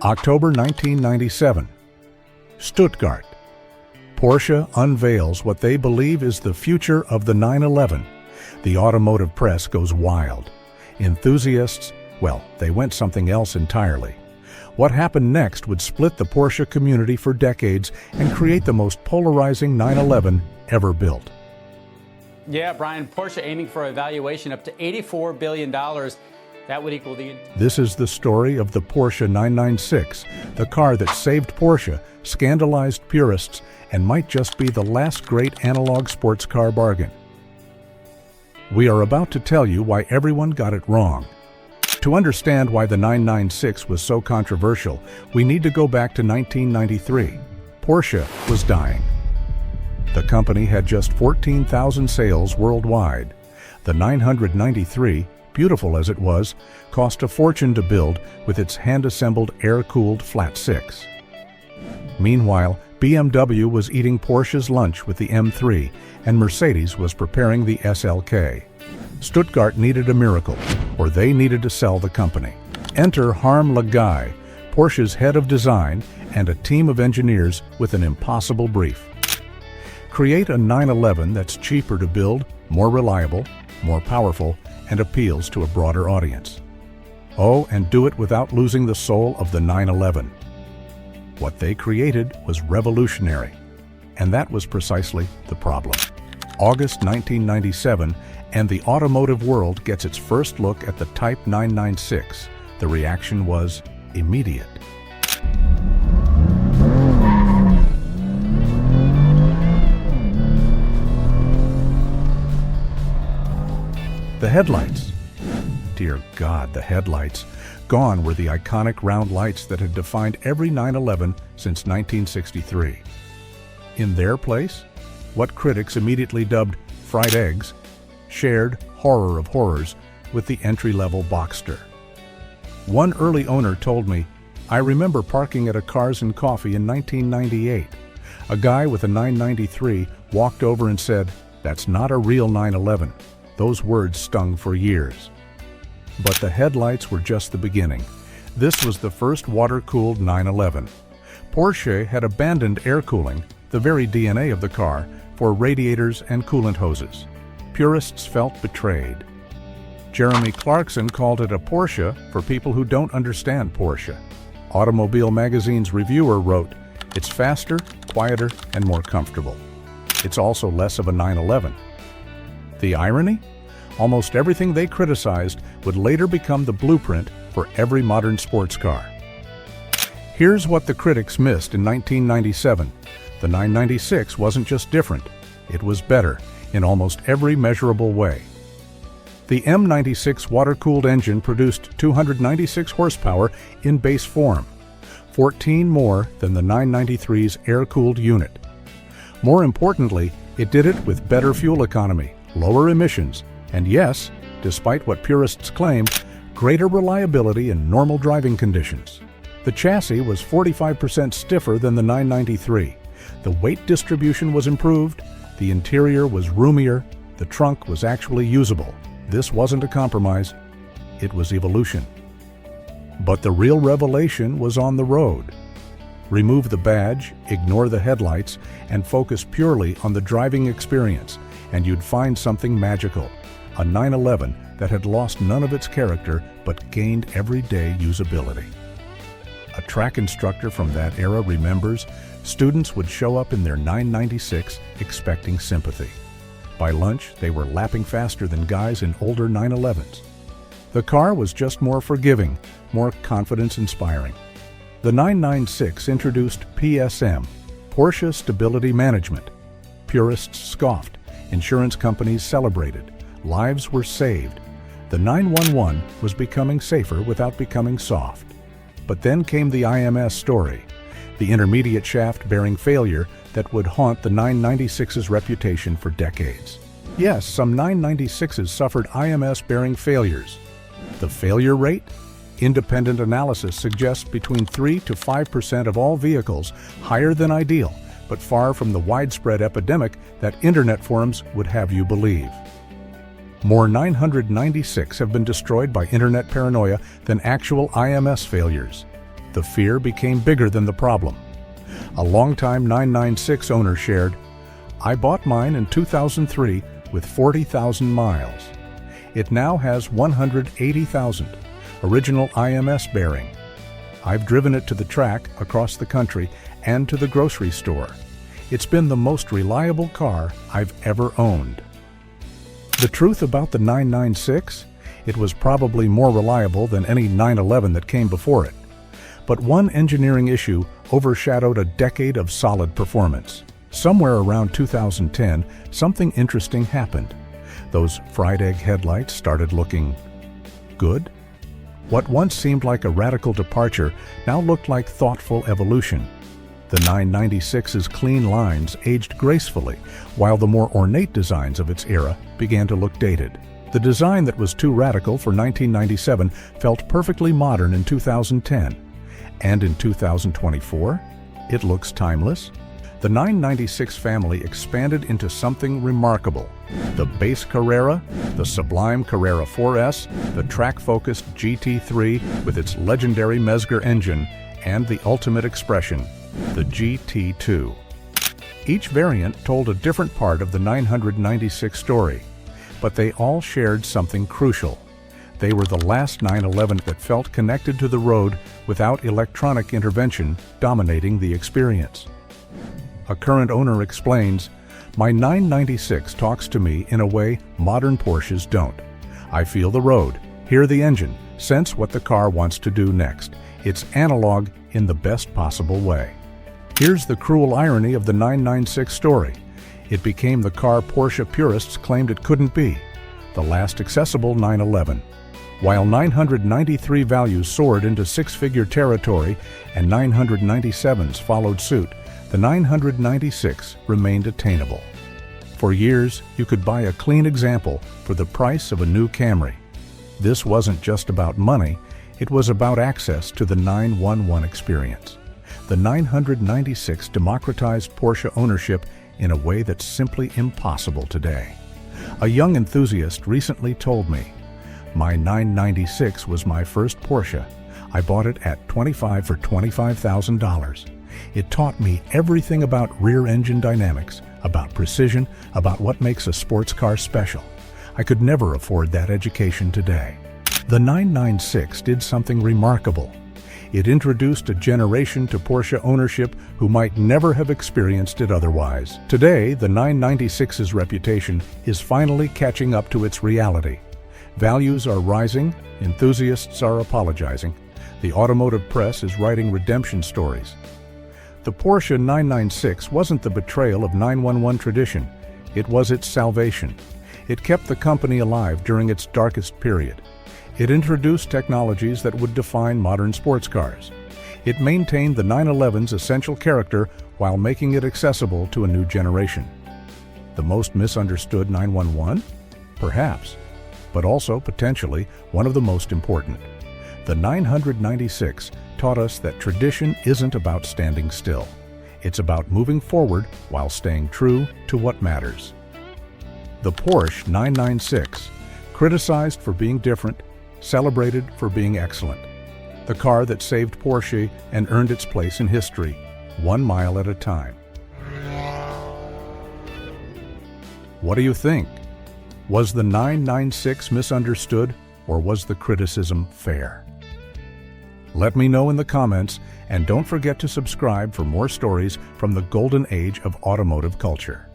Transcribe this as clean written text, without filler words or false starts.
October 1997. Stuttgart. Porsche unveils what they believe is the future of the 911. The automotive press goes wild. Enthusiasts, well, they went something else entirely. What happened next would split the Porsche community for decades and create the most polarizing 911 ever built. Yeah, Brian, Porsche aiming for a valuation up to $84 billion. That would equal the... This is the story of the Porsche 996, the car that saved Porsche, scandalized purists, and might just be the last great analog sports car bargain. We are about to tell you why everyone got it wrong. To understand why the 996 was so controversial, we need to go back to 1993. Porsche was dying. The company had just 14,000 sales worldwide. The 993, beautiful as it was, cost a fortune to build with its hand-assembled air-cooled flat six. Meanwhile, BMW was eating Porsche's lunch with the M3, and Mercedes was preparing the SLK. Stuttgart needed a miracle, or they needed to sell the company. Enter Harm Lagaay, Porsche's head of design, and a team of engineers with an impossible brief. Create a 911 that's cheaper to build, more reliable, more powerful, and appeals to a broader audience. Oh, and do it without losing the soul of the 911. What they created was revolutionary, and that was precisely the problem. August 1997, and the automotive world gets its first look at the Type 996. The reaction was immediate. The headlights. Dear God, the headlights. Gone were the iconic round lights that had defined every 911 since 1963. In their place, what critics immediately dubbed fried eggs, shared horror of horrors with the entry-level Boxster. One early owner told me, "I remember parking at a Cars and Coffee in 1998. A guy with a 993 walked over and said, 'That's not a real 911. Those words stung for years. But the headlights were just the beginning. This was the first water-cooled 911. Porsche had abandoned air cooling, the very DNA of the car, for radiators and coolant hoses. Purists felt betrayed. Jeremy Clarkson called it a Porsche for people who don't understand Porsche. Automobile Magazine's reviewer wrote, "It's faster, quieter, and more comfortable. It's also less of a 911. The irony? Almost everything they criticized would later become the blueprint for every modern sports car. Here's what the critics missed in 1997. The 996 wasn't just different, it was better in almost every measurable way. The M96 water-cooled engine produced 296 horsepower in base form, 14 more than the 993's air-cooled unit. More importantly, it did it with better fuel economy, lower emissions, and yes, despite what purists claim, greater reliability in normal driving conditions. The chassis was 45% stiffer than the 993. The weight distribution was improved, the interior was roomier, the trunk was actually usable. This wasn't a compromise, it was evolution. But the real revelation was on the road. Remove the badge, ignore the headlights, and focus purely on the driving experience, and you'd find something magical. A 911 that had lost none of its character but gained everyday usability. A track instructor from that era remembers students would show up in their 996 expecting sympathy. By lunch, they were lapping faster than guys in older 911s. The car was just more forgiving, more confidence-inspiring. The 996 introduced PSM, Porsche Stability Management. Purists scoffed, insurance companies celebrated, lives were saved. The 911 was becoming safer without becoming soft. But then came the IMS story, the intermediate shaft-bearing failure that would haunt the 996's reputation for decades. Yes, some 996s suffered IMS-bearing failures. The failure rate? Independent analysis suggests between 3 to 5% of all vehicles, higher than ideal, but far from the widespread epidemic that internet forums would have you believe. More 996 have been destroyed by internet paranoia than actual IMS failures. The fear became bigger than the problem. A longtime 996 owner shared, "I bought mine in 2003 with 40,000 miles. It now has 180,000, original IMS bearing. I've driven it to the track, across the country, and to the grocery store. It's been the most reliable car I've ever owned." The truth about the 996? It was probably more reliable than any 911 that came before it. But one engineering issue overshadowed a decade of solid performance. Somewhere around 2010, something interesting happened. Those fried egg headlights started looking good. What once seemed like a radical departure now looked like thoughtful evolution. The 996's clean lines aged gracefully, while the more ornate designs of its era began to look dated. The design that was too radical for 1997 felt perfectly modern in 2010. And in 2024, it looks timeless. The 996 family expanded into something remarkable. The base Carrera, the sublime Carrera 4S, the track-focused GT3 with its legendary Mezger engine, and the ultimate expression, the GT2. Each variant told a different part of the 996 story, but they all shared something crucial. They were the last 911 that felt connected to the road without electronic intervention dominating the experience. A current owner explains, "My 996 talks to me in a way modern Porsches don't. I feel the road, hear the engine, sense what the car wants to do next. It's analog in the best possible way." Here's the cruel irony of the 996 story. It became the car Porsche purists claimed it couldn't be, the last accessible 911. While 993 values soared into six-figure territory and 997s followed suit, the 996 remained attainable. For years, you could buy a clean example for the price of a new Camry. This wasn't just about money, it was about access to the 911 experience. The 996 democratized Porsche ownership in a way that's simply impossible today. A young enthusiast recently told me, "My 996 was my first Porsche. I bought it at 25 for $25,000. It taught me everything about rear engine dynamics, about precision, about what makes a sports car special. I could never afford that education today." The 996 did something remarkable. It introduced a generation to Porsche ownership who might never have experienced it otherwise. Today, the 996's reputation is finally catching up to its reality. Values are rising, enthusiasts are apologizing, the automotive press is writing redemption stories. The Porsche 996 wasn't the betrayal of 911 tradition, it was its salvation. It kept the company alive during its darkest period. It introduced technologies that would define modern sports cars. It maintained the 911's essential character while making it accessible to a new generation. The most misunderstood 911? Perhaps, but also potentially one of the most important. The 996 taught us that tradition isn't about standing still. It's about moving forward while staying true to what matters. The Porsche 996, criticized for being different, celebrated for being excellent. The car that saved Porsche and earned its place in history, 1 mile at a time. What do you think? Was the 996 misunderstood, or was the criticism fair? Let me know in the comments, and don't forget to subscribe for more stories from the golden age of automotive culture.